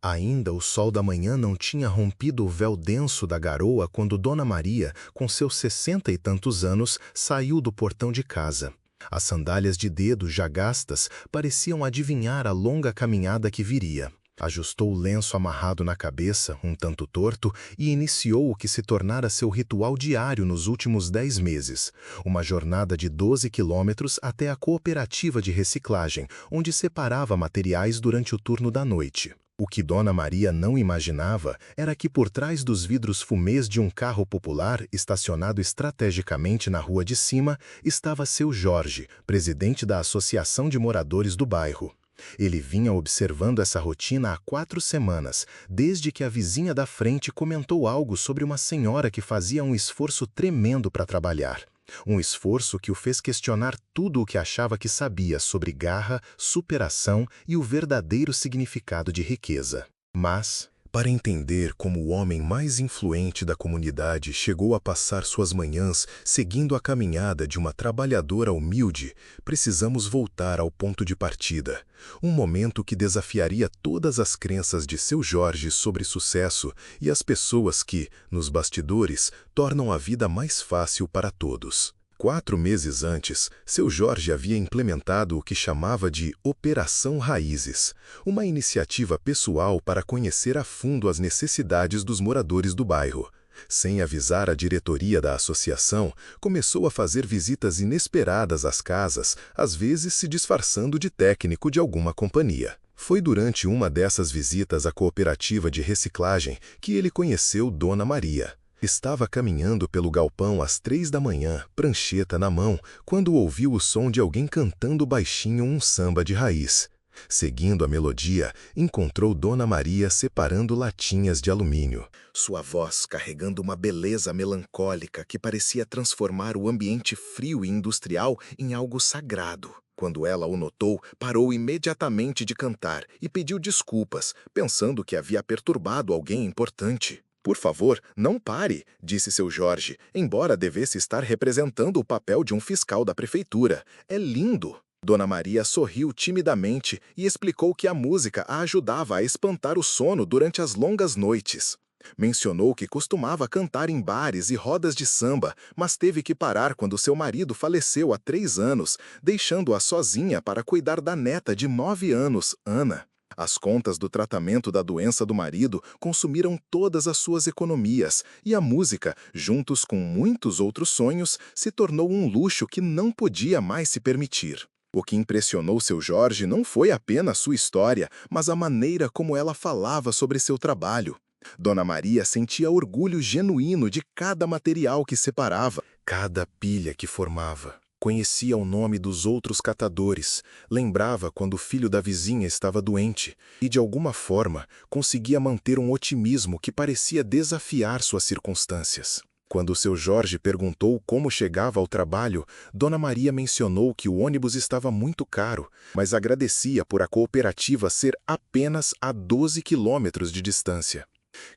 Ainda o sol da manhã não tinha rompido o véu denso da garoa quando Dona Maria, com seus 60 e tantos anos, saiu do portão de casa. As sandálias de dedo já gastas pareciam adivinhar a longa caminhada que viria. Ajustou o lenço amarrado na cabeça, um tanto torto, e iniciou o que se tornara seu ritual diário nos últimos 10 meses. Uma jornada de 12 quilômetros até a cooperativa de reciclagem, onde separava materiais durante o turno da noite. O que Dona Maria não imaginava era que por trás dos vidros fumês de um carro popular estacionado estrategicamente na rua de cima estava seu Jorge, presidente da Associação de Moradores do bairro. Ele vinha observando essa rotina há 4 semanas, desde que a vizinha da frente comentou algo sobre uma senhora que fazia um esforço tremendo para trabalhar. Um esforço que o fez questionar tudo o que achava que sabia sobre garra, superação e o verdadeiro significado de riqueza. Mas, para entender como o homem mais influente da comunidade chegou a passar suas manhãs seguindo a caminhada de uma trabalhadora humilde, precisamos voltar ao ponto de partida. Um momento que desafiaria todas as crenças de seu Jorge sobre sucesso e as pessoas que, nos bastidores, tornam a vida mais fácil para todos. 4 meses antes, seu Jorge havia implementado o que chamava de Operação Raízes, uma iniciativa pessoal para conhecer a fundo as necessidades dos moradores do bairro. Sem avisar a diretoria da associação, começou a fazer visitas inesperadas às casas, às vezes se disfarçando de técnico de alguma companhia. Foi durante uma dessas visitas à cooperativa de reciclagem que ele conheceu Dona Maria. Estava caminhando pelo galpão às 3 da manhã, prancheta na mão, quando ouviu o som de alguém cantando baixinho um samba de raiz. Seguindo a melodia, encontrou Dona Maria separando latinhas de alumínio. Sua voz carregando uma beleza melancólica que parecia transformar o ambiente frio e industrial em algo sagrado. Quando ela o notou, parou imediatamente de cantar e pediu desculpas, pensando que havia perturbado alguém importante. Por favor, não pare, disse seu Jorge, embora devesse estar representando o papel de um fiscal da prefeitura. É lindo. Dona Maria sorriu timidamente e explicou que a música a ajudava a espantar o sono durante as longas noites. Mencionou que costumava cantar em bares e rodas de samba, mas teve que parar quando seu marido faleceu há 3 anos, deixando-a sozinha para cuidar da neta de 9 anos, Ana. As contas do tratamento da doença do marido consumiram todas as suas economias, e a música, juntos com muitos outros sonhos, se tornou um luxo que não podia mais se permitir. O que impressionou seu Jorge não foi apenas sua história, mas a maneira como ela falava sobre seu trabalho. Dona Maria sentia orgulho genuíno de cada material que separava, cada pilha que formava. Conhecia o nome dos outros catadores, lembrava quando o filho da vizinha estava doente e, de alguma forma, conseguia manter um otimismo que parecia desafiar suas circunstâncias. Quando seu Jorge perguntou como chegava ao trabalho, Dona Maria mencionou que o ônibus estava muito caro, mas agradecia por a cooperativa ser apenas a 12 quilômetros de distância.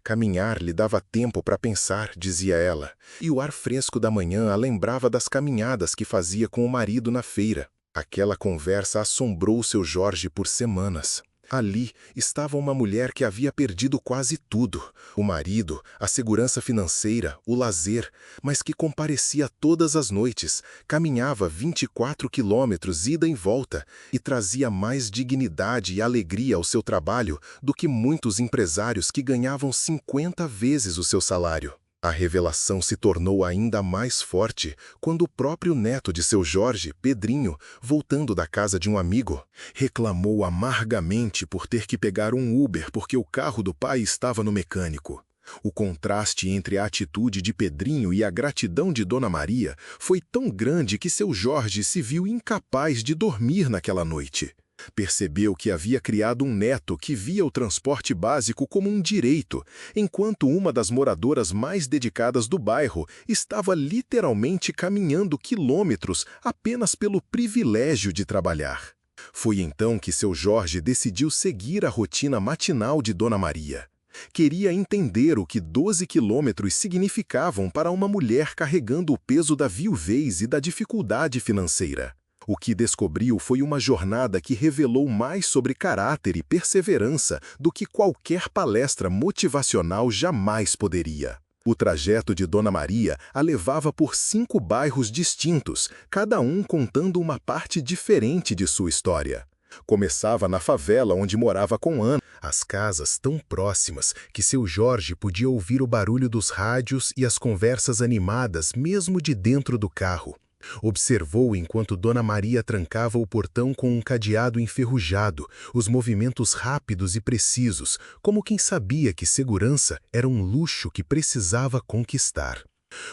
Caminhar lhe dava tempo para pensar, dizia ela, e o ar fresco da manhã a lembrava das caminhadas que fazia com o marido na feira. Aquela conversa assombrou seu Jorge por semanas. Ali estava uma mulher que havia perdido quase tudo, o marido, a segurança financeira, o lazer, mas que comparecia todas as noites, caminhava 24 quilômetros ida e volta e trazia mais dignidade e alegria ao seu trabalho do que muitos empresários que ganhavam 50 vezes o seu salário. A revelação se tornou ainda mais forte quando o próprio neto de seu Jorge, Pedrinho, voltando da casa de um amigo, reclamou amargamente por ter que pegar um Uber porque o carro do pai estava no mecânico. O contraste entre a atitude de Pedrinho e a gratidão de Dona Maria foi tão grande que seu Jorge se viu incapaz de dormir naquela noite. Percebeu que havia criado um neto que via o transporte básico como um direito, enquanto uma das moradoras mais dedicadas do bairro estava literalmente caminhando quilômetros apenas pelo privilégio de trabalhar. Foi então que seu Jorge decidiu seguir a rotina matinal de Dona Maria. Queria entender o que 12 quilômetros significavam para uma mulher carregando o peso da viuvez e da dificuldade financeira. O que descobriu foi uma jornada que revelou mais sobre caráter e perseverança do que qualquer palestra motivacional jamais poderia. O trajeto de Dona Maria a levava por 5 bairros distintos, cada um contando uma parte diferente de sua história. Começava na favela onde morava com Ana, as casas tão próximas que seu Jorge podia ouvir o barulho dos rádios e as conversas animadas mesmo de dentro do carro. Observou enquanto Dona Maria trancava o portão com um cadeado enferrujado, os movimentos rápidos e precisos, como quem sabia que segurança era um luxo que precisava conquistar.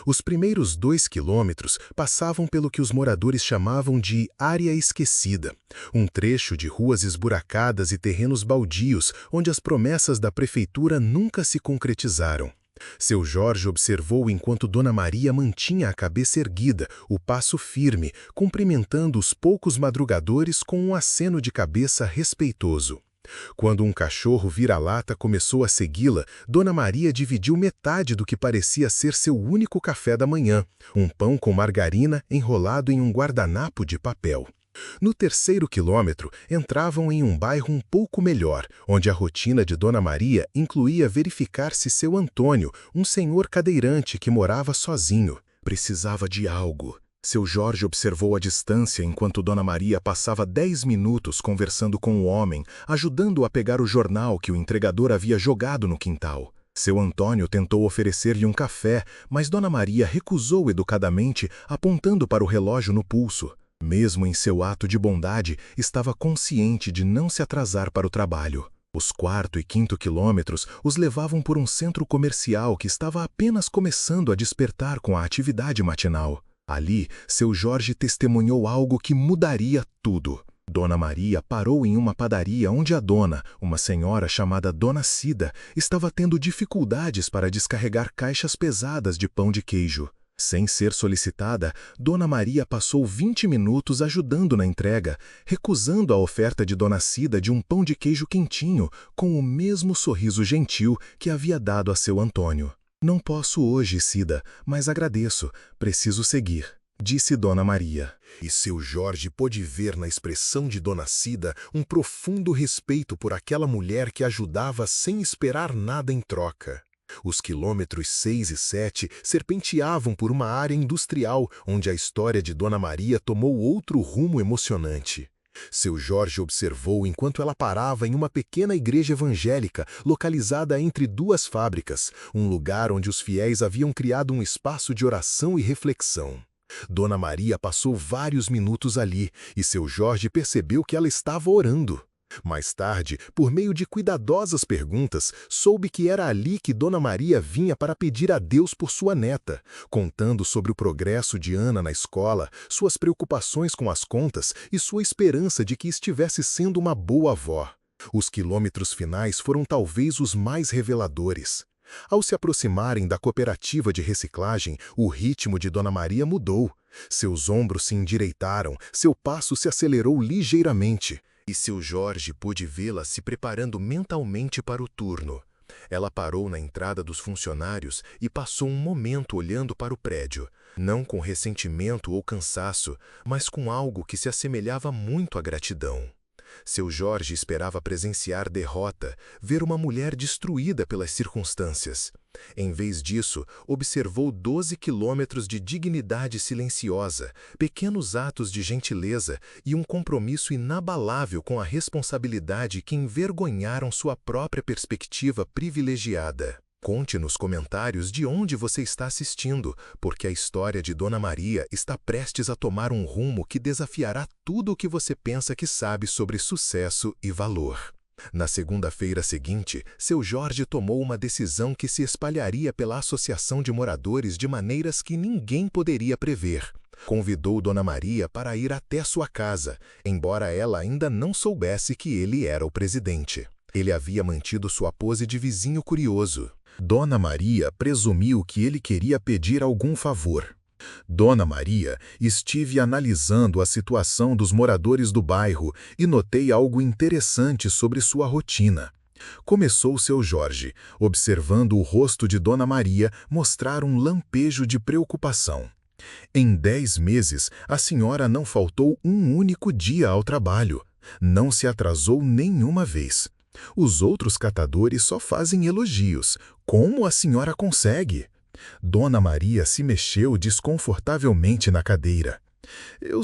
Os primeiros 2 quilômetros passavam pelo que os moradores chamavam de área esquecida, um trecho de ruas esburacadas e terrenos baldios onde as promessas da prefeitura nunca se concretizaram. Seu Jorge observou enquanto Dona Maria mantinha a cabeça erguida, o passo firme, cumprimentando os poucos madrugadores com um aceno de cabeça respeitoso. Quando um cachorro vira-lata começou a segui-la, Dona Maria dividiu metade do que parecia ser seu único café da manhã, um pão com margarina enrolado em um guardanapo de papel. No 3º quilômetro, entravam em um bairro um pouco melhor, onde a rotina de Dona Maria incluía verificar se seu Antônio, um senhor cadeirante que morava sozinho, precisava de algo. Seu Jorge observou à distância enquanto Dona Maria passava 10 minutos conversando com o homem, ajudando-o a pegar o jornal que o entregador havia jogado no quintal. Seu Antônio tentou oferecer-lhe um café, mas Dona Maria recusou educadamente, apontando para o relógio no pulso. Mesmo em seu ato de bondade, estava consciente de não se atrasar para o trabalho. Os 4º e 5º quilômetros os levavam por um centro comercial que estava apenas começando a despertar com a atividade matinal. Ali, seu Jorge testemunhou algo que mudaria tudo. Dona Maria parou em uma padaria onde a dona, uma senhora chamada Dona Cida, estava tendo dificuldades para descarregar caixas pesadas de pão de queijo. Sem ser solicitada, Dona Maria passou 20 minutos ajudando na entrega, recusando a oferta de Dona Cida de um pão de queijo quentinho, com o mesmo sorriso gentil que havia dado a seu Antônio. "Não posso hoje, Cida, mas agradeço. Preciso seguir", disse Dona Maria. E seu Jorge pôde ver na expressão de Dona Cida um profundo respeito por aquela mulher que ajudava sem esperar nada em troca. Os quilômetros 6 e 7 serpenteavam por uma área industrial onde a história de Dona Maria tomou outro rumo emocionante. Seu Jorge observou enquanto ela parava em uma pequena igreja evangélica localizada entre 2 fábricas, um lugar onde os fiéis haviam criado um espaço de oração e reflexão. Dona Maria passou vários minutos ali e seu Jorge percebeu que ela estava orando. Mais tarde, por meio de cuidadosas perguntas, soube que era ali que Dona Maria vinha para pedir a Deus por sua neta, contando sobre o progresso de Ana na escola, suas preocupações com as contas e sua esperança de que estivesse sendo uma boa avó. Os quilômetros finais foram talvez os mais reveladores. Ao se aproximarem da cooperativa de reciclagem, o ritmo de Dona Maria mudou. Seus ombros se endireitaram, seu passo se acelerou ligeiramente. E seu Jorge pôde vê-la se preparando mentalmente para o turno. Ela parou na entrada dos funcionários e passou um momento olhando para o prédio, não com ressentimento ou cansaço, mas com algo que se assemelhava muito à gratidão. Seu Jorge esperava presenciar derrota, ver uma mulher destruída pelas circunstâncias. Em vez disso, observou 12 quilômetros de dignidade silenciosa, pequenos atos de gentileza e um compromisso inabalável com a responsabilidade que envergonharam sua própria perspectiva privilegiada. Conte nos comentários de onde você está assistindo, porque a história de Dona Maria está prestes a tomar um rumo que desafiará tudo o que você pensa que sabe sobre sucesso e valor. Na segunda-feira seguinte, seu Jorge tomou uma decisão que se espalharia pela associação de moradores de maneiras que ninguém poderia prever. Convidou Dona Maria para ir até sua casa, embora ela ainda não soubesse que ele era o presidente. Ele havia mantido sua pose de vizinho curioso. Dona Maria presumiu que ele queria pedir algum favor. Dona Maria, estive analisando a situação dos moradores do bairro e notei algo interessante sobre sua rotina. Começou seu Jorge, observando o rosto de Dona Maria mostrar um lampejo de preocupação. Em 10 meses, a senhora não faltou um único dia ao trabalho. Não se atrasou nenhuma vez. Os outros catadores só fazem elogios. Como a senhora consegue? Dona Maria se mexeu desconfortavelmente na cadeira. Eu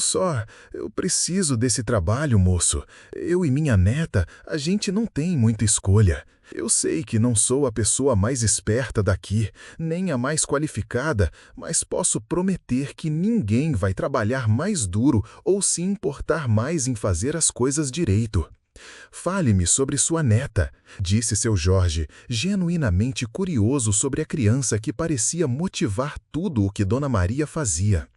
preciso desse trabalho, moço. Eu e minha neta, a gente não tem muita escolha. Eu sei que não sou a pessoa mais esperta daqui, nem a mais qualificada, mas posso prometer que ninguém vai trabalhar mais duro ou se importar mais em fazer as coisas direito. Fale-me sobre sua neta, disse seu Jorge, genuinamente curioso sobre a criança que parecia motivar tudo o que Dona Maria fazia.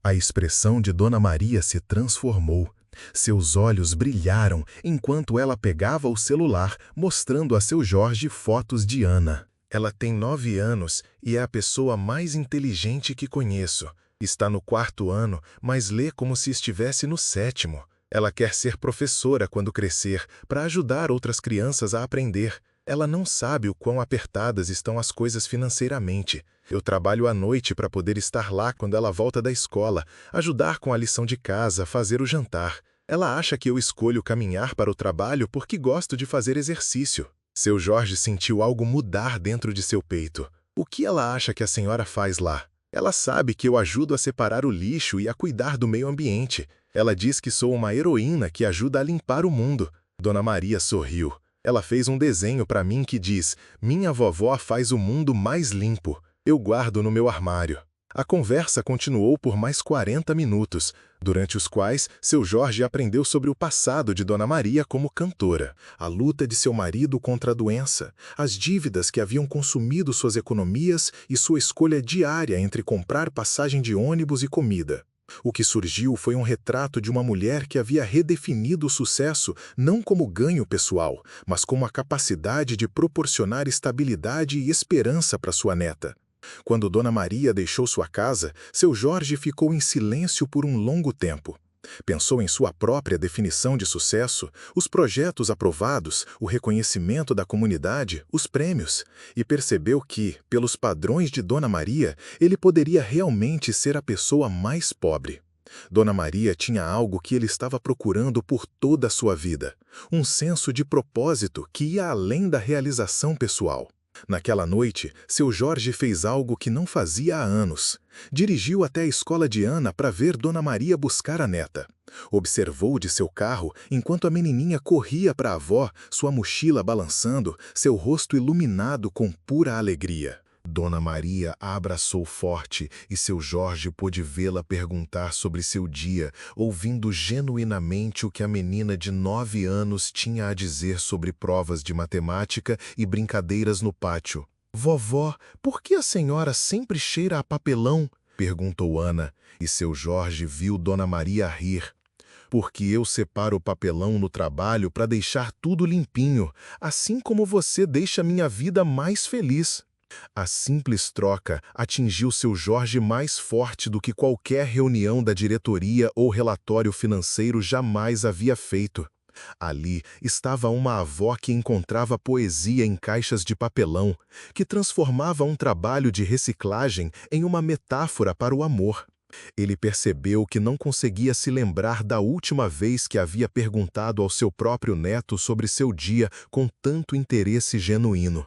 A expressão de Dona Maria se transformou. Seus olhos brilharam enquanto ela pegava o celular, mostrando a seu Jorge fotos de Ana. Ela tem 9 anos e é a pessoa mais inteligente que conheço. Está no 4º ano, mas lê como se estivesse no 7º. Ela quer ser professora quando crescer, para ajudar outras crianças a aprender. Ela não sabe o quão apertadas estão as coisas financeiramente. Eu trabalho à noite para poder estar lá quando ela volta da escola, ajudar com a lição de casa, fazer o jantar. Ela acha que eu escolho caminhar para o trabalho porque gosto de fazer exercício. Seu Jorge sentiu algo mudar dentro de seu peito. O que ela acha que a senhora faz lá? Ela sabe que eu ajudo a separar o lixo e a cuidar do meio ambiente. Ela diz que sou uma heroína que ajuda a limpar o mundo. Dona Maria sorriu. Ela fez um desenho para mim que diz: "Minha vovó faz o mundo mais limpo." Eu guardo no meu armário. A conversa continuou por mais 40 minutos, durante os quais seu Jorge aprendeu sobre o passado de Dona Maria como cantora, a luta de seu marido contra a doença, as dívidas que haviam consumido suas economias e sua escolha diária entre comprar passagem de ônibus e comida. O que surgiu foi um retrato de uma mulher que havia redefinido o sucesso não como ganho pessoal, mas como a capacidade de proporcionar estabilidade e esperança para sua neta. Quando Dona Maria deixou sua casa, seu Jorge ficou em silêncio por um longo tempo. Pensou em sua própria definição de sucesso, os projetos aprovados, o reconhecimento da comunidade, os prêmios, e percebeu que, pelos padrões de Dona Maria, ele poderia realmente ser a pessoa mais pobre. Dona Maria tinha algo que ele estava procurando por toda a sua vida, um senso de propósito que ia além da realização pessoal. Naquela noite, seu Jorge fez algo que não fazia há anos. Dirigiu até a escola de Ana para ver Dona Maria buscar a neta. Observou de seu carro enquanto a menininha corria para a avó, sua mochila balançando, seu rosto iluminado com pura alegria. Dona Maria a abraçou forte e seu Jorge pôde vê-la perguntar sobre seu dia, ouvindo genuinamente o que a menina de 9 anos tinha a dizer sobre provas de matemática e brincadeiras no pátio. "Vovó, por que a senhora sempre cheira a papelão?" perguntou Ana, e seu Jorge viu Dona Maria rir. "Porque eu separo o papelão no trabalho para deixar tudo limpinho, assim como você deixa minha vida mais feliz." A simples troca atingiu seu Jorge mais forte do que qualquer reunião da diretoria ou relatório financeiro jamais havia feito. Ali estava uma avó que encontrava poesia em caixas de papelão, que transformava um trabalho de reciclagem em uma metáfora para o amor. Ele percebeu que não conseguia se lembrar da última vez que havia perguntado ao seu próprio neto sobre seu dia com tanto interesse genuíno.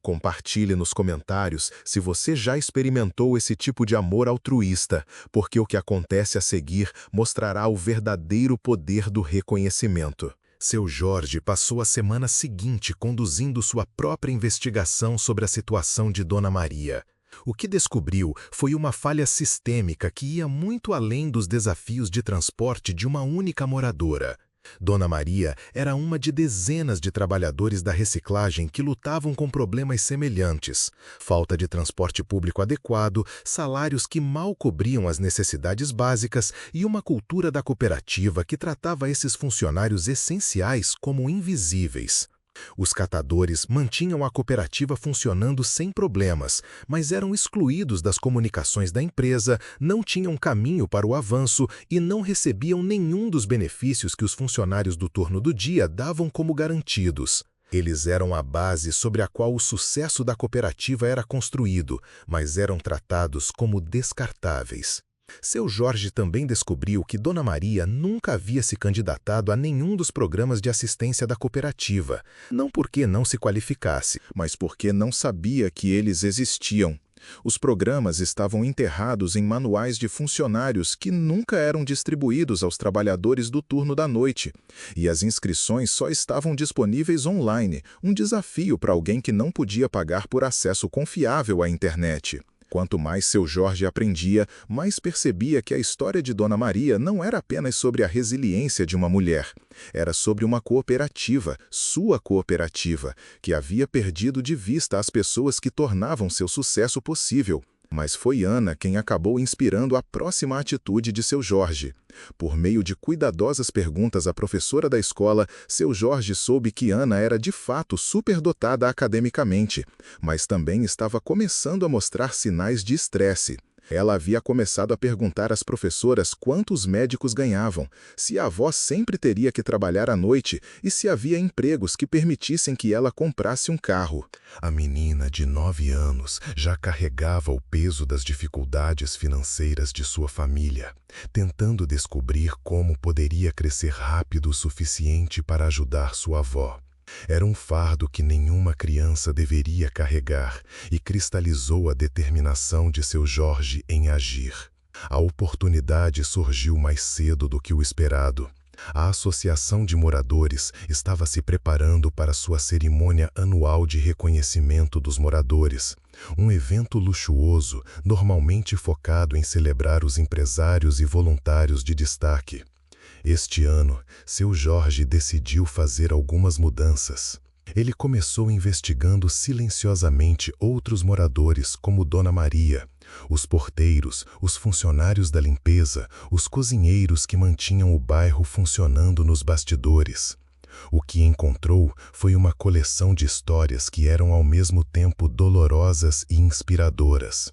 Compartilhe nos comentários se você já experimentou esse tipo de amor altruísta, porque o que acontece a seguir mostrará o verdadeiro poder do reconhecimento. Seu Jorge passou a semana seguinte conduzindo sua própria investigação sobre a situação de Dona Maria. O que descobriu foi uma falha sistêmica que ia muito além dos desafios de transporte de uma única moradora. Dona Maria era uma de dezenas de trabalhadores da reciclagem que lutavam com problemas semelhantes: falta de transporte público adequado, salários que mal cobriam as necessidades básicas e uma cultura da cooperativa que tratava esses funcionários essenciais como invisíveis. Os catadores mantinham a cooperativa funcionando sem problemas, mas eram excluídos das comunicações da empresa, não tinham caminho para o avanço e não recebiam nenhum dos benefícios que os funcionários do turno do dia davam como garantidos. Eles eram a base sobre a qual o sucesso da cooperativa era construído, mas eram tratados como descartáveis. Seu Jorge também descobriu que Dona Maria nunca havia se candidatado a nenhum dos programas de assistência da cooperativa, não porque não se qualificasse, mas porque não sabia que eles existiam. Os programas estavam enterrados em manuais de funcionários que nunca eram distribuídos aos trabalhadores do turno da noite, e as inscrições só estavam disponíveis online, um desafio para alguém que não podia pagar por acesso confiável à internet. Quanto mais seu Jorge aprendia, mais percebia que a história de Dona Maria não era apenas sobre a resiliência de uma mulher. Era sobre uma cooperativa, sua cooperativa, que havia perdido de vista as pessoas que tornavam seu sucesso possível. Mas foi Ana quem acabou inspirando a próxima atitude de seu Jorge. Por meio de cuidadosas perguntas à professora da escola, seu Jorge soube que Ana era de fato superdotada academicamente, mas também estava começando a mostrar sinais de estresse. Ela havia começado a perguntar às professoras quanto os médicos ganhavam, se a avó sempre teria que trabalhar à noite e se havia empregos que permitissem que ela comprasse um carro. A menina de 9 anos já carregava o peso das dificuldades financeiras de sua família, tentando descobrir como poderia crescer rápido o suficiente para ajudar sua avó. Era um fardo que nenhuma criança deveria carregar e cristalizou a determinação de seu Jorge em agir. A oportunidade surgiu mais cedo do que o esperado. A Associação de Moradores estava se preparando para sua cerimônia anual de reconhecimento dos moradores, um evento luxuoso, normalmente focado em celebrar os empresários e voluntários de destaque. Este ano, seu Jorge decidiu fazer algumas mudanças. Ele começou investigando silenciosamente outros moradores como Dona Maria, os porteiros, os funcionários da limpeza, os cozinheiros que mantinham o bairro funcionando nos bastidores. O que encontrou foi uma coleção de histórias que eram ao mesmo tempo dolorosas e inspiradoras.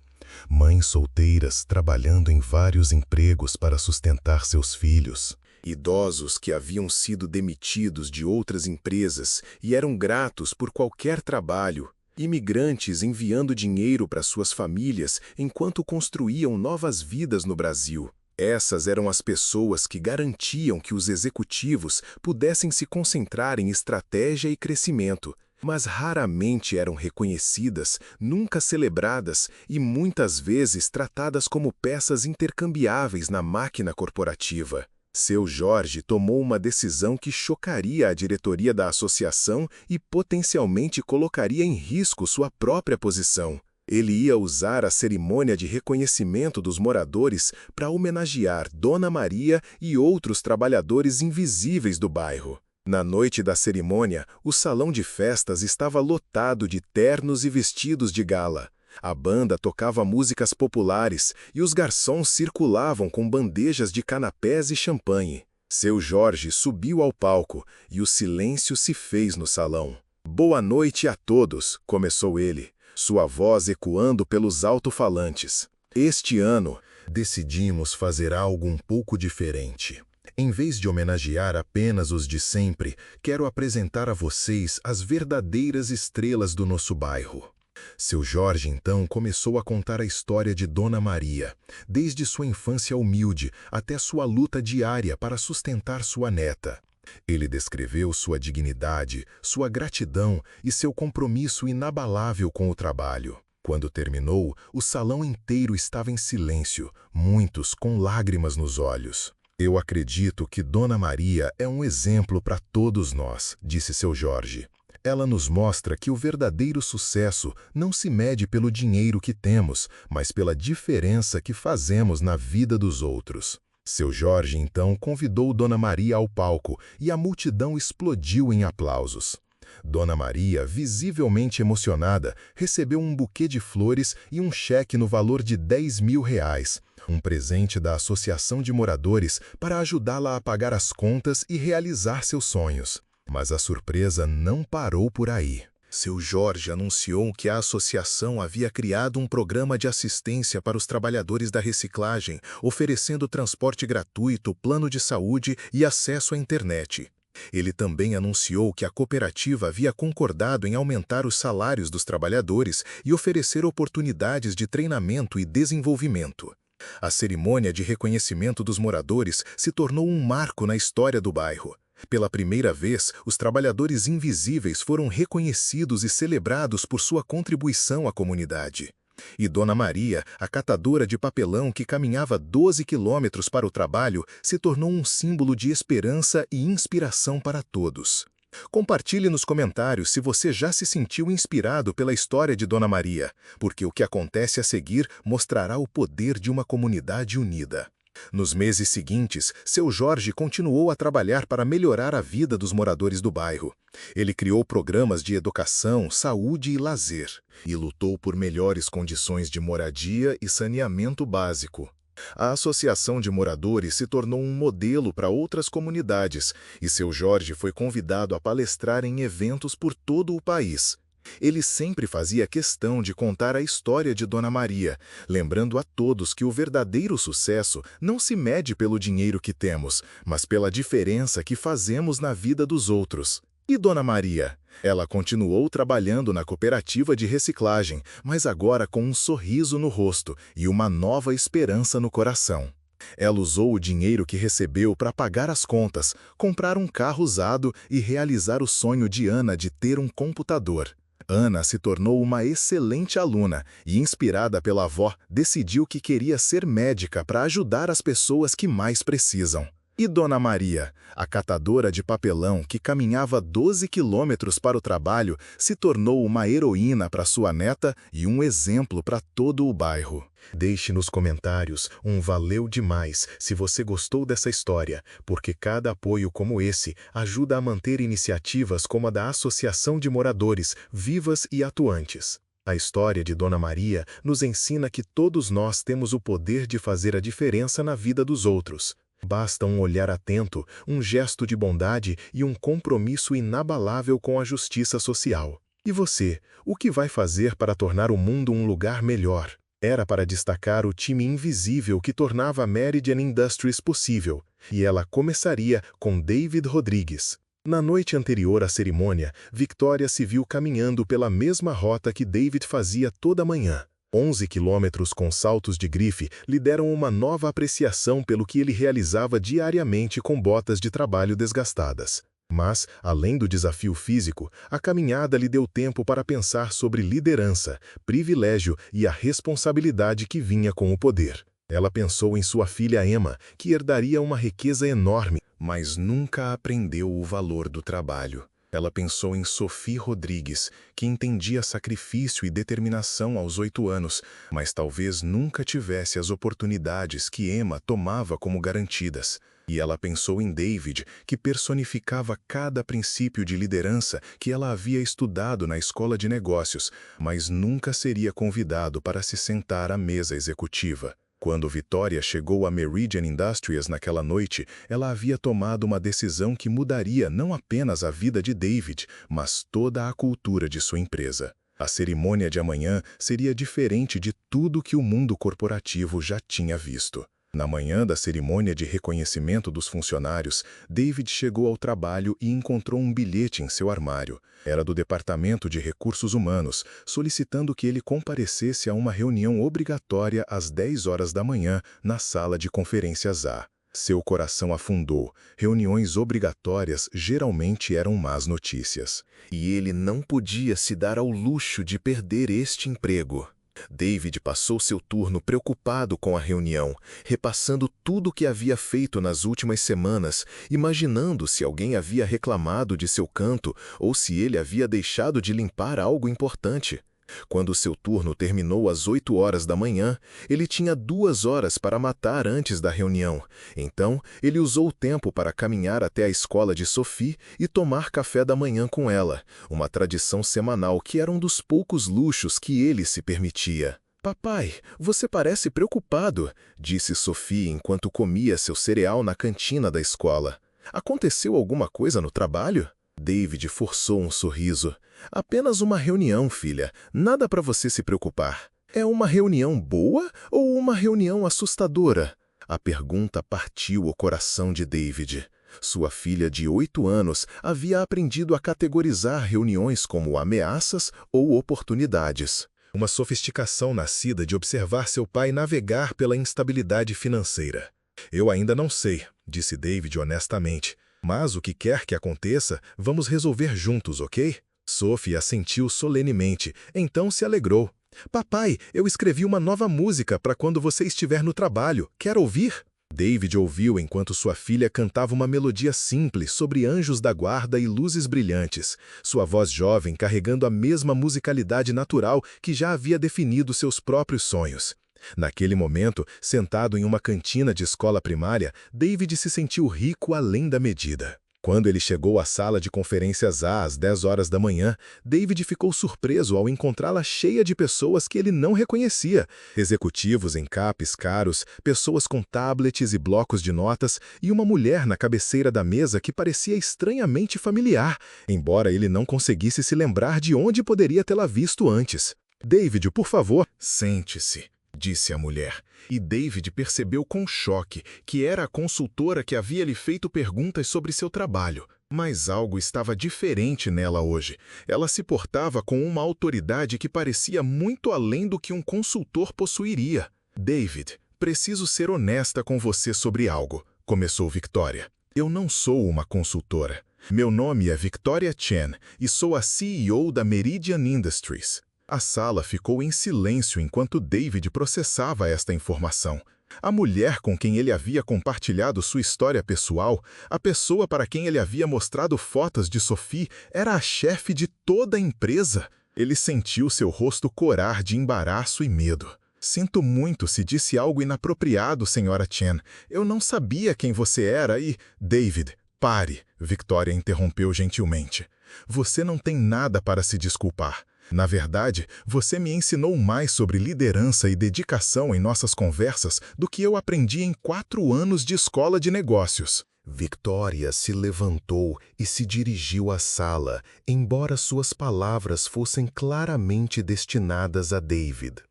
Mães solteiras trabalhando em vários empregos para sustentar seus filhos. Idosos que haviam sido demitidos de outras empresas e eram gratos por qualquer trabalho. Imigrantes enviando dinheiro para suas famílias enquanto construíam novas vidas no Brasil. Essas eram as pessoas que garantiam que os executivos pudessem se concentrar em estratégia e crescimento, mas raramente eram reconhecidas, nunca celebradas e muitas vezes tratadas como peças intercambiáveis na máquina corporativa. Seu Jorge tomou uma decisão que chocaria a diretoria da associação e potencialmente colocaria em risco sua própria posição. Ele ia usar a cerimônia de reconhecimento dos moradores para homenagear Dona Maria e outros trabalhadores invisíveis do bairro. Na noite da cerimônia, o salão de festas estava lotado de ternos e vestidos de gala. A banda tocava músicas populares e os garçons circulavam com bandejas de canapés e champanhe. Seu Jorge subiu ao palco e o silêncio se fez no salão. "Boa noite a todos", começou ele, sua voz ecoando pelos alto-falantes. "Este ano, decidimos fazer algo um pouco diferente. Em vez de homenagear apenas os de sempre, quero apresentar a vocês as verdadeiras estrelas do nosso bairro." Seu Jorge, então, começou a contar a história de Dona Maria, desde sua infância humilde até sua luta diária para sustentar sua neta. Ele descreveu sua dignidade, sua gratidão e seu compromisso inabalável com o trabalho. Quando terminou, o salão inteiro estava em silêncio, muitos com lágrimas nos olhos. "Eu acredito que Dona Maria é um exemplo para todos nós", disse seu Jorge. "Ela nos mostra que o verdadeiro sucesso não se mede pelo dinheiro que temos, mas pela diferença que fazemos na vida dos outros." Seu Jorge, então, convidou Dona Maria ao palco e a multidão explodiu em aplausos. Dona Maria, visivelmente emocionada, recebeu um buquê de flores e um cheque no valor de R$ 10.000, um presente da Associação de Moradores para ajudá-la a pagar as contas e realizar seus sonhos. Mas a surpresa não parou por aí. Seu Jorge anunciou que a associação havia criado um programa de assistência para os trabalhadores da reciclagem, oferecendo transporte gratuito, plano de saúde e acesso à internet. Ele também anunciou que a cooperativa havia concordado em aumentar os salários dos trabalhadores e oferecer oportunidades de treinamento e desenvolvimento. A cerimônia de reconhecimento dos moradores se tornou um marco na história do bairro. Pela primeira vez, os trabalhadores invisíveis foram reconhecidos e celebrados por sua contribuição à comunidade. E Dona Maria, a catadora de papelão que caminhava 12 quilômetros para o trabalho, se tornou um símbolo de esperança e inspiração para todos. Compartilhe nos comentários se você já se sentiu inspirado pela história de Dona Maria, porque o que acontece a seguir mostrará o poder de uma comunidade unida. Nos meses seguintes, seu Jorge continuou a trabalhar para melhorar a vida dos moradores do bairro. Ele criou programas de educação, saúde e lazer, e lutou por melhores condições de moradia e saneamento básico. A Associação de Moradores se tornou um modelo para outras comunidades, e seu Jorge foi convidado a palestrar em eventos por todo o país. Ele sempre fazia questão de contar a história de Dona Maria, lembrando a todos que o verdadeiro sucesso não se mede pelo dinheiro que temos, mas pela diferença que fazemos na vida dos outros. E Dona Maria? Ela continuou trabalhando na cooperativa de reciclagem, mas agora com um sorriso no rosto e uma nova esperança no coração. Ela usou o dinheiro que recebeu para pagar as contas, comprar um carro usado e realizar o sonho de Ana de ter um computador. Ana se tornou uma excelente aluna e, inspirada pela avó, decidiu que queria ser médica para ajudar as pessoas que mais precisam. E Dona Maria, a catadora de papelão que caminhava 12 quilômetros para o trabalho, se tornou uma heroína para sua neta e um exemplo para todo o bairro. Deixe nos comentários um valeu demais se você gostou dessa história, porque cada apoio como esse ajuda a manter iniciativas como a da Associação de Moradores vivas e atuantes. A história de Dona Maria nos ensina que todos nós temos o poder de fazer a diferença na vida dos outros. Basta um olhar atento, um gesto de bondade e um compromisso inabalável com a justiça social. E você, o que vai fazer para tornar o mundo um lugar melhor? Era para destacar o time invisível que tornava a Meridian Industries possível, e ela começaria com David Rodrigues. Na noite anterior à cerimônia, Victoria se viu caminhando pela mesma rota que David fazia toda manhã. 11 quilômetros com saltos de grife lhe deram uma nova apreciação pelo que ele realizava diariamente com botas de trabalho desgastadas. Mas, além do desafio físico, a caminhada lhe deu tempo para pensar sobre liderança, privilégio e a responsabilidade que vinha com o poder. Ela pensou em sua filha Emma, que herdaria uma riqueza enorme, mas nunca aprendeu o valor do trabalho. Ela pensou em Sophie Rodrigues, que entendia sacrifício e determinação aos 8 anos, mas talvez nunca tivesse as oportunidades que Emma tomava como garantidas. E ela pensou em David, que personificava cada princípio de liderança que ela havia estudado na escola de negócios, mas nunca seria convidado para se sentar à mesa executiva. Quando Victoria chegou a Meridian Industries naquela noite, ela havia tomado uma decisão que mudaria não apenas a vida de David, mas toda a cultura de sua empresa. A cerimônia de amanhã seria diferente de tudo que o mundo corporativo já tinha visto. Na manhã da cerimônia de reconhecimento dos funcionários, David chegou ao trabalho e encontrou um bilhete em seu armário. Era do Departamento de Recursos Humanos, solicitando que ele comparecesse a uma reunião obrigatória às 10 horas da manhã na sala de conferências A. Seu coração afundou. Reuniões obrigatórias geralmente eram más notícias. E ele não podia se dar ao luxo de perder este emprego. David passou seu turno preocupado com a reunião, repassando tudo o que havia feito nas últimas semanas, imaginando se alguém havia reclamado de seu canto ou se ele havia deixado de limpar algo importante. Quando seu turno terminou às 8 horas da manhã, ele tinha 2 horas para matar antes da reunião. Então, ele usou o tempo para caminhar até a escola de Sophie e tomar café da manhã com ela, uma tradição semanal que era um dos poucos luxos que ele se permitia. "Papai, você parece preocupado", disse Sophie enquanto comia seu cereal na cantina da escola. "Aconteceu alguma coisa no trabalho?" David forçou um sorriso. "Apenas uma reunião, filha. Nada para você se preocupar." "É uma reunião boa ou uma reunião assustadora?" A pergunta partiu o coração de David. Sua filha de 8 anos havia aprendido a categorizar reuniões como ameaças ou oportunidades. Uma sofisticação nascida de observar seu pai navegar pela instabilidade financeira. Eu ainda não sei, disse David honestamente. Mas o que quer que aconteça, vamos resolver juntos, ok? Sophie assentiu solenemente, então se alegrou. Papai, eu escrevi uma nova música para quando você estiver no trabalho. Quer ouvir? David ouviu enquanto sua filha cantava uma melodia simples sobre anjos da guarda e luzes brilhantes, sua voz jovem carregando a mesma musicalidade natural que já havia definido seus próprios sonhos. Naquele momento, sentado em uma cantina de escola primária, David se sentiu rico além da medida. Quando ele chegou à sala de conferências A às 10 horas da manhã, David ficou surpreso ao encontrá-la cheia de pessoas que ele não reconhecia. Executivos em capes caros, pessoas com tablets e blocos de notas e uma mulher na cabeceira da mesa que parecia estranhamente familiar, embora ele não conseguisse se lembrar de onde poderia tê-la visto antes. David, por favor, sente-se, disse a mulher, e David percebeu com choque que era a consultora que havia lhe feito perguntas sobre seu trabalho. Mas algo estava diferente nela hoje. Ela se portava com uma autoridade que parecia muito além do que um consultor possuiria. David, preciso ser honesta com você sobre algo, começou Victoria. Eu não sou uma consultora. Meu nome é Victoria Chen e sou a CEO da Meridian Industries. A sala ficou em silêncio enquanto David processava esta informação. A mulher com quem ele havia compartilhado sua história pessoal, a pessoa para quem ele havia mostrado fotos de Sophie, era a chefe de toda a empresa. Ele sentiu seu rosto corar de embaraço e medo. Sinto muito se disse algo inapropriado, senhora Chen. Eu não sabia quem você era e... David, pare, Victoria interrompeu gentilmente. Você não tem nada para se desculpar. Na verdade, você me ensinou mais sobre liderança e dedicação em nossas conversas do que eu aprendi em 4 anos de escola de negócios. Victoria se levantou e se dirigiu à sala, embora suas palavras fossem claramente destinadas a David.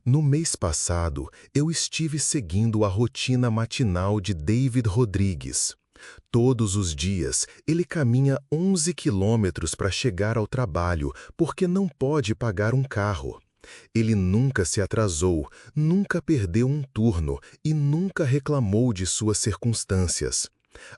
No mês passado, eu estive seguindo a rotina matinal de David Rodrigues. Todos os dias, ele caminha 11 quilômetros para chegar ao trabalho, porque não pode pagar um carro. Ele nunca se atrasou, nunca perdeu um turno e nunca reclamou de suas circunstâncias.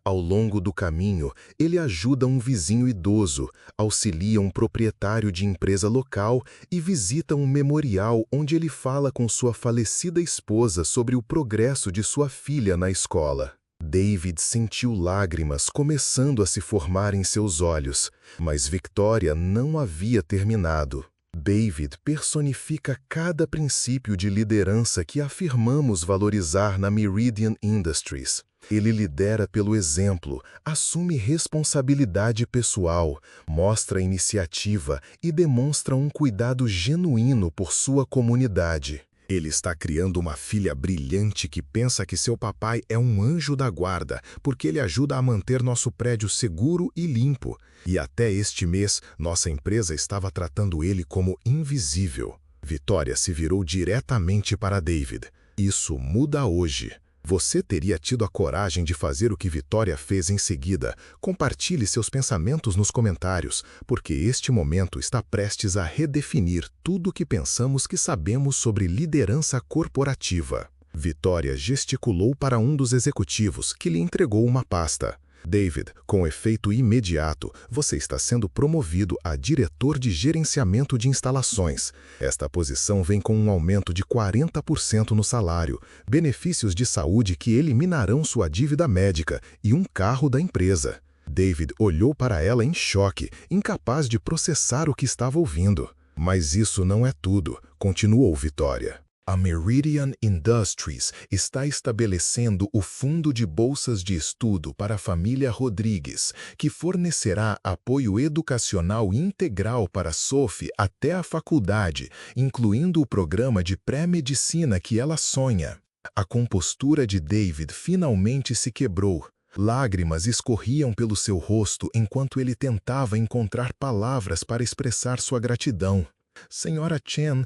Ao longo do caminho, ele ajuda um vizinho idoso, auxilia um proprietário de empresa local e visita um memorial onde ele fala com sua falecida esposa sobre o progresso de sua filha na escola. David sentiu lágrimas começando a se formar em seus olhos, mas Victoria não havia terminado. David personifica cada princípio de liderança que afirmamos valorizar na Meridian Industries. Ele lidera pelo exemplo, assume responsabilidade pessoal, mostra iniciativa e demonstra um cuidado genuíno por sua comunidade. Ele está criando uma filha brilhante que pensa que seu papai é um anjo da guarda, porque ele ajuda a manter nosso prédio seguro e limpo. E até este mês, nossa empresa estava tratando ele como invisível. Victoria se virou diretamente para David. Isso muda hoje. Você teria tido a coragem de fazer o que Victoria fez em seguida. Compartilhe seus pensamentos nos comentários, porque este momento está prestes a redefinir tudo o que pensamos que sabemos sobre liderança corporativa. Victoria gesticulou para um dos executivos, que lhe entregou uma pasta. David, com efeito imediato, você está sendo promovido a diretor de gerenciamento de instalações. Esta posição vem com um aumento de 40% no salário, benefícios de saúde que eliminarão sua dívida médica e um carro da empresa. David olhou para ela em choque, incapaz de processar o que estava ouvindo. Mas isso não é tudo, continuou Victoria. A Meridian Industries está estabelecendo o Fundo de Bolsas de Estudo para a família Rodrigues, que fornecerá apoio educacional integral para Sophie até a faculdade, incluindo o programa de pré-medicina que ela sonha. A compostura de David finalmente se quebrou. Lágrimas escorriam pelo seu rosto enquanto ele tentava encontrar palavras para expressar sua gratidão. Senhora Chen,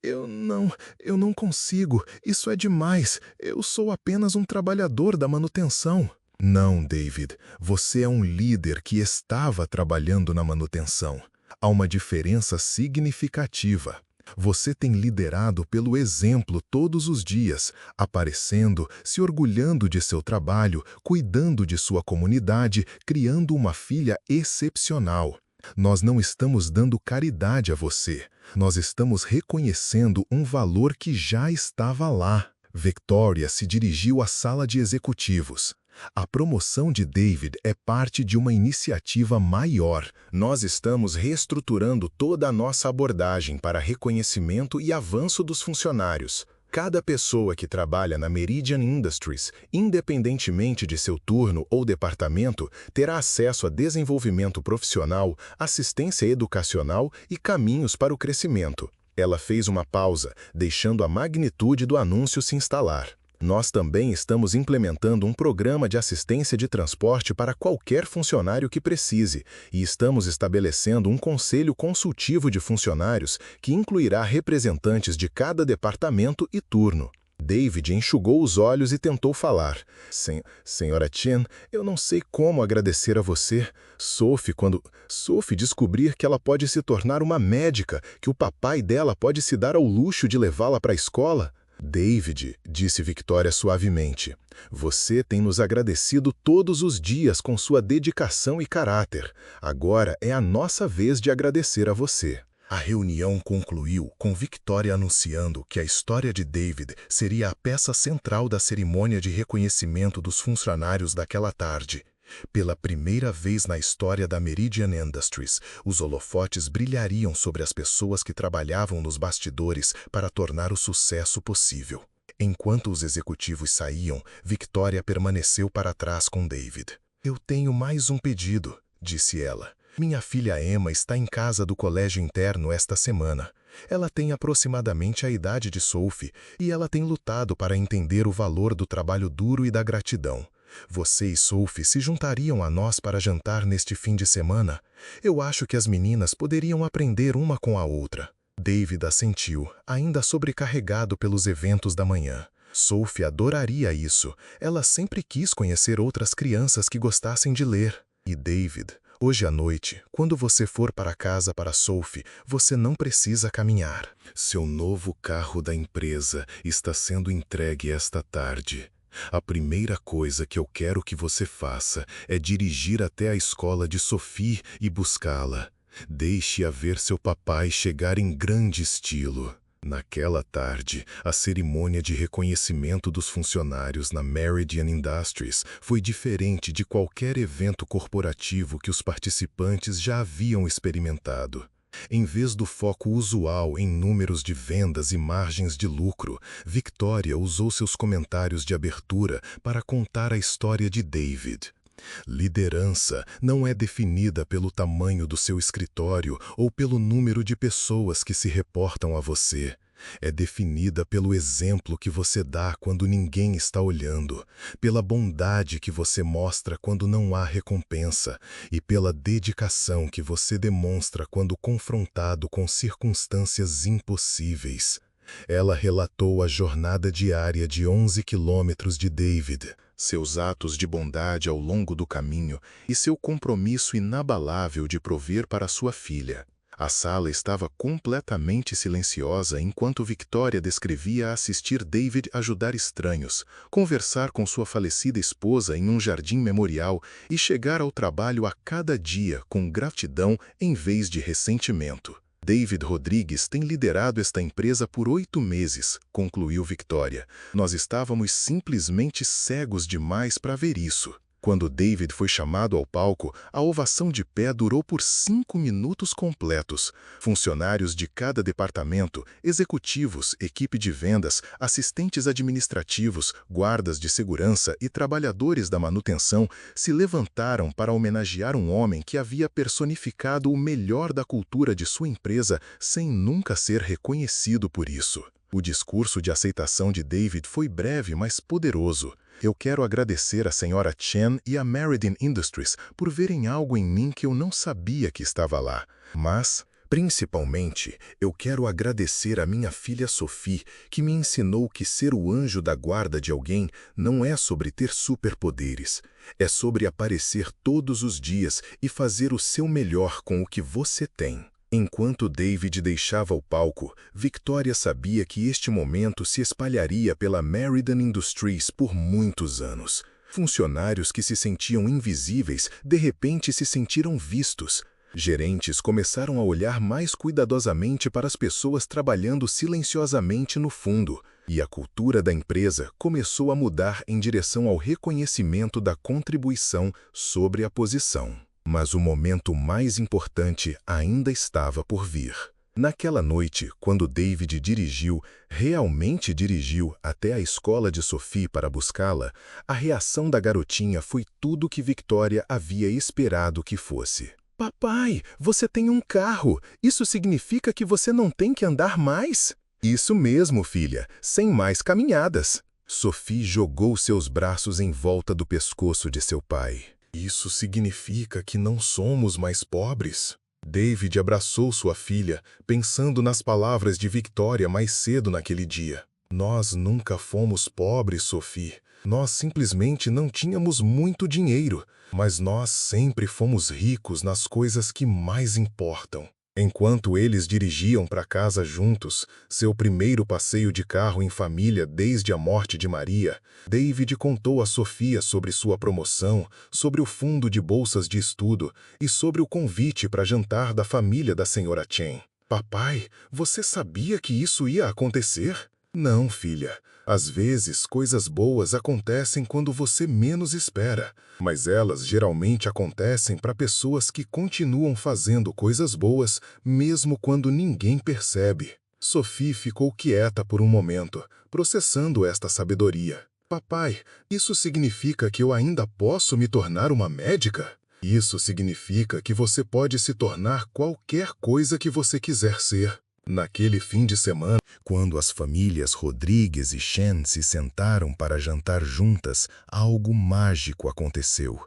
eu não consigo. Isso é demais. Eu sou apenas um trabalhador da manutenção. Não, David, você é um líder que estava trabalhando na manutenção. Há uma diferença significativa. Você tem liderado pelo exemplo todos os dias, aparecendo, se orgulhando de seu trabalho, cuidando de sua comunidade, criando uma filha excepcional. Nós não estamos dando caridade a você. Nós estamos reconhecendo um valor que já estava lá. Victoria se dirigiu à sala de executivos. A promoção de David é parte de uma iniciativa maior. Nós estamos reestruturando toda a nossa abordagem para reconhecimento e avanço dos funcionários. Cada pessoa que trabalha na Meridian Industries, independentemente de seu turno ou departamento, terá acesso a desenvolvimento profissional, assistência educacional e caminhos para o crescimento. Ela fez uma pausa, deixando a magnitude do anúncio se instalar. Nós também estamos implementando um programa de assistência de transporte para qualquer funcionário que precise e estamos estabelecendo um conselho consultivo de funcionários que incluirá representantes de cada departamento e turno. David enxugou os olhos e tentou falar. Senhora Chen, eu não sei como agradecer a você. Quando Sophie descobrir que ela pode se tornar uma médica, que o papai dela pode se dar ao luxo de levá-la para a escola. David, disse Victoria suavemente, você tem nos agradecido todos os dias com sua dedicação e caráter. Agora é a nossa vez de agradecer a você. A reunião concluiu com Victoria anunciando que a história de David seria a peça central da cerimônia de reconhecimento dos funcionários daquela tarde. Pela primeira vez na história da Meridian Industries, os holofotes brilhariam sobre as pessoas que trabalhavam nos bastidores para tornar o sucesso possível. Enquanto os executivos saíam, Victoria permaneceu para trás com David. Eu tenho mais um pedido, disse ela. Minha filha Emma está em casa do colégio interno esta semana. Ela tem aproximadamente a idade de Sophie e ela tem lutado para entender o valor do trabalho duro e da gratidão. Você e Sophie se juntariam a nós para jantar neste fim de semana? Eu acho que as meninas poderiam aprender uma com a outra. David assentiu, ainda sobrecarregado pelos eventos da manhã. Sophie adoraria isso. Ela sempre quis conhecer outras crianças que gostassem de ler. E David, hoje à noite, quando você for para casa para Sophie, você não precisa caminhar. Seu novo carro da empresa está sendo entregue esta tarde. A primeira coisa que eu quero que você faça é dirigir até a escola de Sophie e buscá-la. Deixe-a ver seu papai chegar em grande estilo. Naquela tarde, a cerimônia de reconhecimento dos funcionários na Meridian Industries foi diferente de qualquer evento corporativo que os participantes já haviam experimentado. Em vez do foco usual em números de vendas e margens de lucro, Victoria usou seus comentários de abertura para contar a história de David. Liderança não é definida pelo tamanho do seu escritório ou pelo número de pessoas que se reportam a você. É definida pelo exemplo que você dá quando ninguém está olhando, pela bondade que você mostra quando não há recompensa e pela dedicação que você demonstra quando confrontado com circunstâncias impossíveis. Ela relatou a jornada diária de 11 quilômetros de David, seus atos de bondade ao longo do caminho e seu compromisso inabalável de prover para sua filha. A sala estava completamente silenciosa enquanto Victoria descrevia assistir David ajudar estranhos, conversar com sua falecida esposa em um jardim memorial e chegar ao trabalho a cada dia com gratidão em vez de ressentimento. David Rodrigues tem liderado esta empresa por 8 meses, concluiu Victoria. Nós estávamos simplesmente cegos demais para ver isso. Quando David foi chamado ao palco, a ovação de pé durou por 5 minutos completos. Funcionários de cada departamento, executivos, equipe de vendas, assistentes administrativos, guardas de segurança e trabalhadores da manutenção se levantaram para homenagear um homem que havia personificado o melhor da cultura de sua empresa sem nunca ser reconhecido por isso. O discurso de aceitação de David foi breve, mas poderoso. Eu quero agradecer a Sra. Chen e a Meridian Industries por verem algo em mim que eu não sabia que estava lá. Mas, Principalmente, eu quero agradecer a minha filha Sophie, que me ensinou que ser o anjo da guarda de alguém não é sobre ter superpoderes. É sobre aparecer todos os dias e fazer o seu melhor com o que você tem. Enquanto David deixava o palco, Victoria sabia que este momento se espalharia pela Meriden Industries por muitos anos. Funcionários que se sentiam invisíveis, de repente se sentiram vistos. Gerentes começaram a olhar mais cuidadosamente para as pessoas trabalhando silenciosamente no fundo, e a cultura da empresa começou a mudar em direção ao reconhecimento da contribuição sobre a posição. Mas o momento mais importante ainda estava por vir. Naquela noite, quando David realmente dirigiu até a escola de Sophie para buscá-la, a reação da garotinha foi tudo que Victoria havia esperado que fosse. Papai, você tem um carro. Isso significa que você não tem que andar mais? Isso mesmo, filha, sem mais caminhadas. Sophie jogou seus braços em volta do pescoço de seu pai. Isso significa que não somos mais pobres? David abraçou sua filha, pensando nas palavras de Victoria mais cedo naquele dia. Nós nunca fomos pobres, Sophie. Nós simplesmente não tínhamos muito dinheiro, mas nós sempre fomos ricos nas coisas que mais importam. Enquanto eles dirigiam para casa juntos, seu primeiro passeio de carro em família desde a morte de Maria, David contou a Sofia sobre sua promoção, sobre o fundo de bolsas de estudo e sobre o convite para jantar da família da senhora Chen. Papai, você sabia que isso ia acontecer? Não, filha. Às vezes, coisas boas acontecem quando você menos espera, mas elas geralmente acontecem para pessoas que continuam fazendo coisas boas, mesmo quando ninguém percebe. Sophie ficou quieta por um momento, processando esta sabedoria. Papai, isso significa que eu ainda posso me tornar uma médica? Isso significa que você pode se tornar qualquer coisa que você quiser ser. Naquele fim de semana, quando as famílias Rodrigues e Chen se sentaram para jantar juntas, algo mágico aconteceu.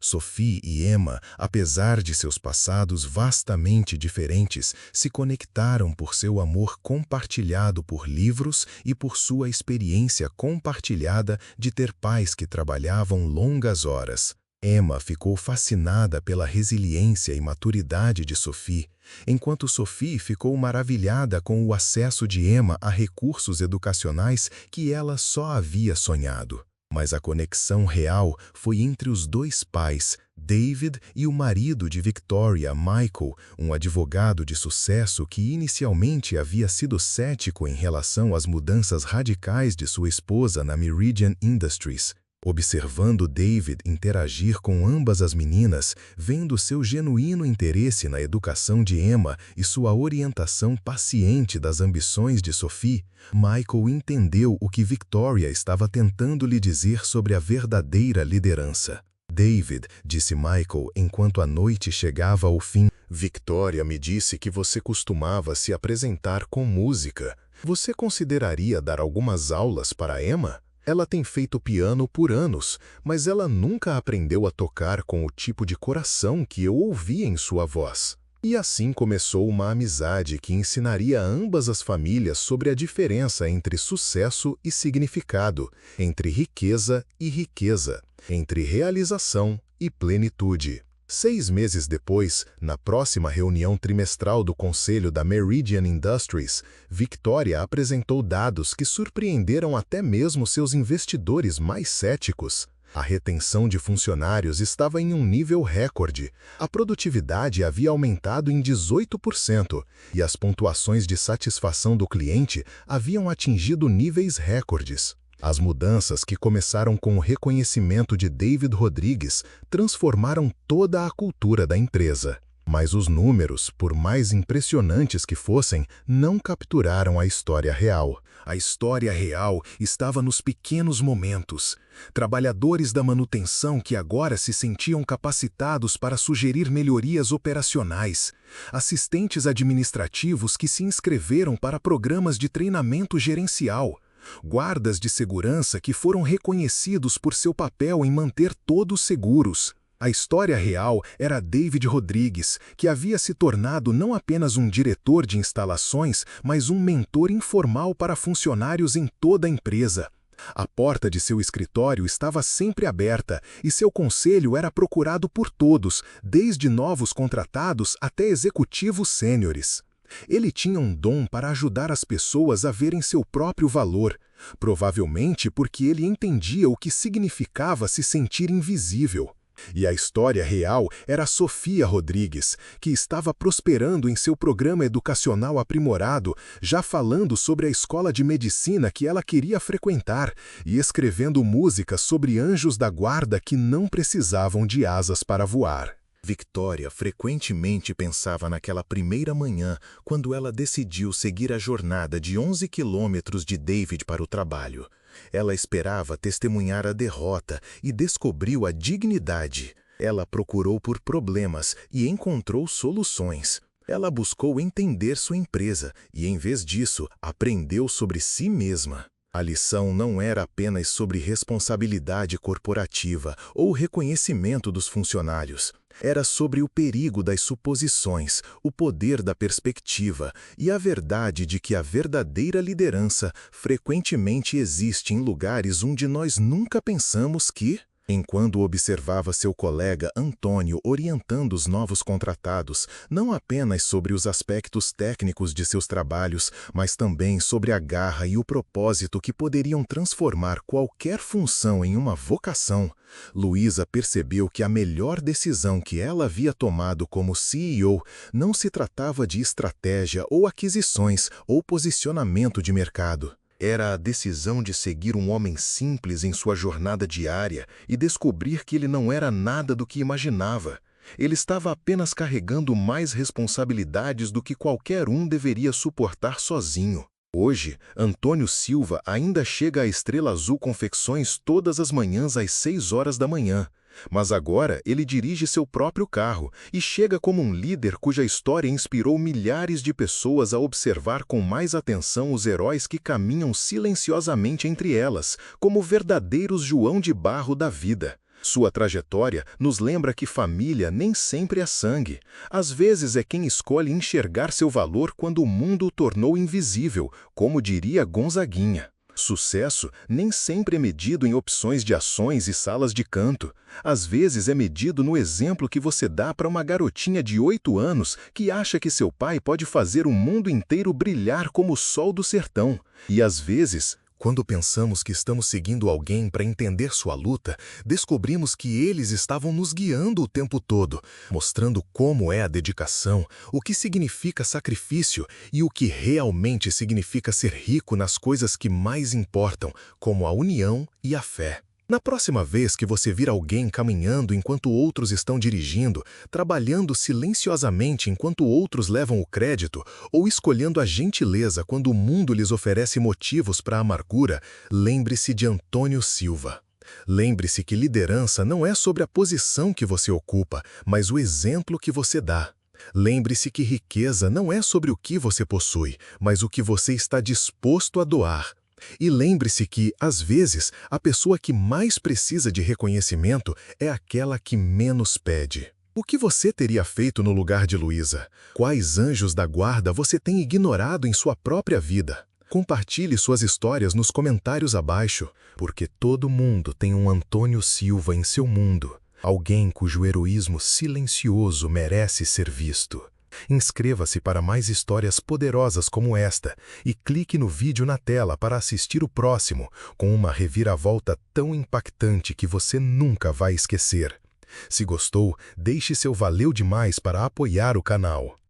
Sophie e Emma, apesar de seus passados vastamente diferentes, se conectaram por seu amor compartilhado por livros e por sua experiência compartilhada de ter pais que trabalhavam longas horas. Emma ficou fascinada pela resiliência e maturidade de Sophie, enquanto Sophie ficou maravilhada com o acesso de Emma a recursos educacionais que ela só havia sonhado. Mas a conexão real foi entre os dois pais, David e o marido de Victoria, Michael, um advogado de sucesso que inicialmente havia sido cético em relação às mudanças radicais de sua esposa na Meridian Industries. Observando David interagir com ambas as meninas, vendo seu genuíno interesse na educação de Emma e sua orientação paciente das ambições de Sophie, Michael entendeu o que Victoria estava tentando lhe dizer sobre a verdadeira liderança. David, disse Michael enquanto a noite chegava ao fim, Victoria me disse que você costumava se apresentar com música. Você consideraria dar algumas aulas para Emma? Ela tem feito piano por anos, mas ela nunca aprendeu a tocar com o tipo de coração que eu ouvi em sua voz. E assim começou uma amizade que ensinaria ambas as famílias sobre a diferença entre sucesso e significado, entre riqueza e riqueza, entre realização e plenitude. 6 meses depois, na próxima reunião trimestral do Conselho da Meridian Industries, Victoria apresentou dados que surpreenderam até mesmo seus investidores mais céticos. A retenção de funcionários estava em um nível recorde, a produtividade havia aumentado em 18% e as pontuações de satisfação do cliente haviam atingido níveis recordes. As mudanças que começaram com o reconhecimento de David Rodrigues transformaram toda a cultura da empresa. Mas os números, por mais impressionantes que fossem, não capturaram a história real. A história real estava nos pequenos momentos. Trabalhadores da manutenção que agora se sentiam capacitados para sugerir melhorias operacionais. Assistentes administrativos que se inscreveram para programas de treinamento gerencial. Guardas de segurança que foram reconhecidos por seu papel em manter todos seguros. A história real era David Rodrigues, que havia se tornado não apenas um diretor de instalações, mas um mentor informal para funcionários em toda a empresa. A porta de seu escritório estava sempre aberta e seu conselho era procurado por todos, desde novos contratados até executivos sêniores. Ele tinha um dom para ajudar as pessoas a verem seu próprio valor, provavelmente porque ele entendia o que significava se sentir invisível. E a história real era Sofia Rodrigues, que estava prosperando em seu programa educacional aprimorado, já falando sobre a escola de medicina que ela queria frequentar e escrevendo músicas sobre anjos da guarda que não precisavam de asas para voar. Victoria frequentemente pensava naquela primeira manhã, quando ela decidiu seguir a jornada de 11 quilômetros de David para o trabalho. Ela esperava testemunhar a derrota e descobriu a dignidade. Ela procurou por problemas e encontrou soluções. Ela buscou entender sua empresa e, em vez disso, aprendeu sobre si mesma. A lição não era apenas sobre responsabilidade corporativa ou reconhecimento dos funcionários. Era sobre o perigo das suposições, o poder da perspectiva e a verdade de que a verdadeira liderança frequentemente existe em lugares onde nós nunca pensamos que... Enquanto observava seu colega Antônio orientando os novos contratados, não apenas sobre os aspectos técnicos de seus trabalhos, mas também sobre a garra e o propósito que poderiam transformar qualquer função em uma vocação, Luísa percebeu que a melhor decisão que ela havia tomado como CEO não se tratava de estratégia ou aquisições ou posicionamento de mercado. Era a decisão de seguir um homem simples em sua jornada diária e descobrir que ele não era nada do que imaginava. Ele estava apenas carregando mais responsabilidades do que qualquer um deveria suportar sozinho. Hoje, Antônio Silva ainda chega à Estrela Azul Confecções todas as manhãs às 6 horas da manhã. Mas agora ele dirige seu próprio carro e chega como um líder cuja história inspirou milhares de pessoas a observar com mais atenção os heróis que caminham silenciosamente entre elas, como verdadeiros João de Barro da vida. Sua trajetória nos lembra que família nem sempre é sangue. Às vezes é quem escolhe enxergar seu valor quando o mundo o tornou invisível, como diria Gonzaguinha. Sucesso nem sempre é medido em opções de ações e salas de canto. Às vezes é medido no exemplo que você dá para uma garotinha de 8 anos que acha que seu pai pode fazer o mundo inteiro brilhar como o sol do sertão. E às vezes, quando pensamos que estamos seguindo alguém para entender sua luta, descobrimos que eles estavam nos guiando o tempo todo, mostrando como é a dedicação, o que significa sacrifício e o que realmente significa ser rico nas coisas que mais importam, como a união e a fé. Na próxima vez que você vir alguém caminhando enquanto outros estão dirigindo, trabalhando silenciosamente enquanto outros levam o crédito, ou escolhendo a gentileza quando o mundo lhes oferece motivos para a amargura, lembre-se de Antônio Silva. Lembre-se que liderança não é sobre a posição que você ocupa, mas o exemplo que você dá. Lembre-se que riqueza não é sobre o que você possui, mas o que você está disposto a doar. E lembre-se que, às vezes, a pessoa que mais precisa de reconhecimento é aquela que menos pede. O que você teria feito no lugar de Luísa? Quais anjos da guarda você tem ignorado em sua própria vida? Compartilhe suas histórias nos comentários abaixo, porque todo mundo tem um Antônio Silva em seu mundo, alguém cujo heroísmo silencioso merece ser visto. Inscreva-se para mais histórias poderosas como esta e clique no vídeo na tela para assistir o próximo, com uma reviravolta tão impactante que você nunca vai esquecer. Se gostou, deixe seu valeu demais para apoiar o canal.